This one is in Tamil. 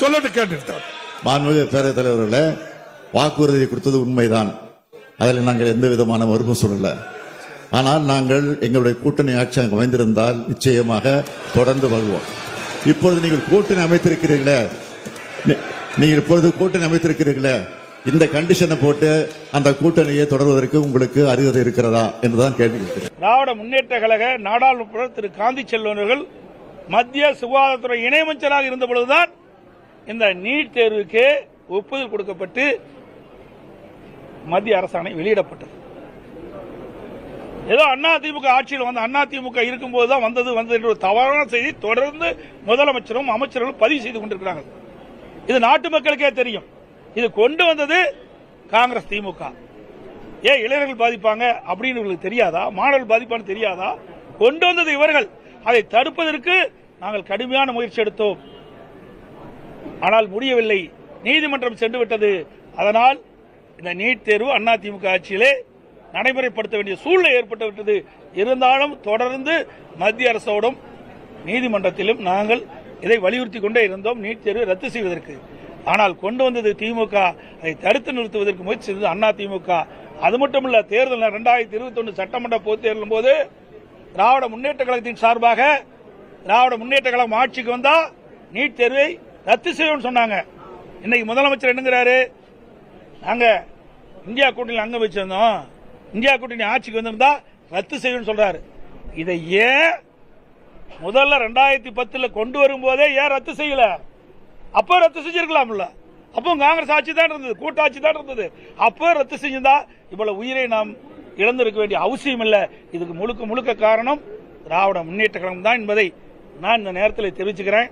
சொல்லட்டு கேட்டு. மாண்புமிகு பேரவைத் தலைவர்களே, வாக்குறுதி கொடுத்தது உண்மைதான், அதில் நாங்கள் எந்த விதமான மறுப்பும் சொல்லல. ஆனால் நாங்கள் எங்களுடைய கூட்டணி ஆட்சி அங்கு அமைந்திருந்தால் நிச்சயமாக தொடர்ந்து வருவோம். இப்பொழுது நீங்கள் கூட்டணி அமைத்திருக்கிறீர்களே, இந்த கண்டிஷனை போட்டு அந்த கூட்டணியை தொடர்வதற்கு உங்களுக்கு அருகதை இருக்கிறதா என்றுதான் கேள்வி கேட்கிறேன். திராவிட முன்னேற்ற கழக நாடாளுமன்ற திரு காந்தி செல்வன் அவர்கள் மத்திய சுகாதாரத்துறை இணையமைச்சராக இருந்த பொழுதுதான் இந்த நீட் தேர்வுக்கு ஒப்புதல் கொடுக்கப்பட்டு மத்திய அரசாணை வெளியிடப்பட்டது. ஏதோ அதிமுக ஆட்சியில் வந்து அதிமுக இருக்கும்போதுதான் வந்தது என்ற ஒரு தவறான செய்தி தொடர்ந்து முதலமைச்சரும் அமைச்சர்களும் பதிவு செய்து கொண்டிருக்கிறார்கள். இது நாட்டு மக்களுக்கே தெரியும். இது கொண்டு வந்தது காங்கிரஸ் திமுக. ஏன் இளைஞர்கள் பாதிப்பாங்க அப்படின்னு இவர்களுக்கு தெரியாதா? மாணவர்கள் பாதிப்பான்னு தெரியாதா? கொண்டு வந்தது இவர்கள். அதை தடுப்பதற்கு நாங்கள் கடுமையான முயற்சி எடுத்தோம். ஆனால் முடியவில்லை. நீதிமன்றம் சென்று விட்டது. அதனால் இந்த நீட் தேர்வு அதிமுக ஆட்சியிலே நடைமுறைப்படுத்த வேண்டிய சூழ்நிலை ஏற்பட்டுவிட்டது. இருந்தாலும் தொடர்ந்து மத்திய அரசோடும் நீதிமன்றத்திலும் நாங்கள் இதை வலியுறுத்தி கொண்டே இருந்தோம், நீட் தேர்வை ரத்து செய்வதற்கு. ஆனால் கொண்டு வந்தது திமுக. அதை தடுத்து நிறுத்துவதற்கு முயற்சி செய்தது அதிமுக. அது மட்டுமல்ல, தேர்தல் 2021 சட்டமன்ற பொதுத் தேர்தலின் போது திராவிட முன்னேற்ற கழகத்தின் சார்பாக திராவிட முன்னேற்ற கழகம் ஆட்சிக்கு வந்தா நீட் தேர்வை ரத்து செய்வோம் சொன்னாங்க. இன்னைக்கு முதலமைச்சர் என்னங்கிறாரு? நாங்க இந்தியா கூட்டணி அங்க வச்சிருந்தோம், இந்தியா கூட்டணி ஆட்சிக்கு வந்திருந்தா ரத்து செய்யும் சொல்றாரு. இதை ஏன் முதல்ல 2010 கொண்டு வரும்போதே ஏன் ரத்து செய்யல? அப்போ ரத்து செஞ்சிருக்கலாம்ல. அப்போ காங்கிரஸ் ஆட்சி தான் இருந்தது, கூட்டாட்சி தான் இருந்தது. அப்போ ரத்து செஞ்சிருந்தா இவ்வளவு உயிரை நாம் இழந்திருக்க வேண்டிய அவசியம் இல்லை. இதுக்கு முழுக்க காரணம் திராவிட முன்னேற்ற கழகம் தான் என்பதை நான் இந்த நேரத்தில் தெரிவிச்சுக்கிறேன்.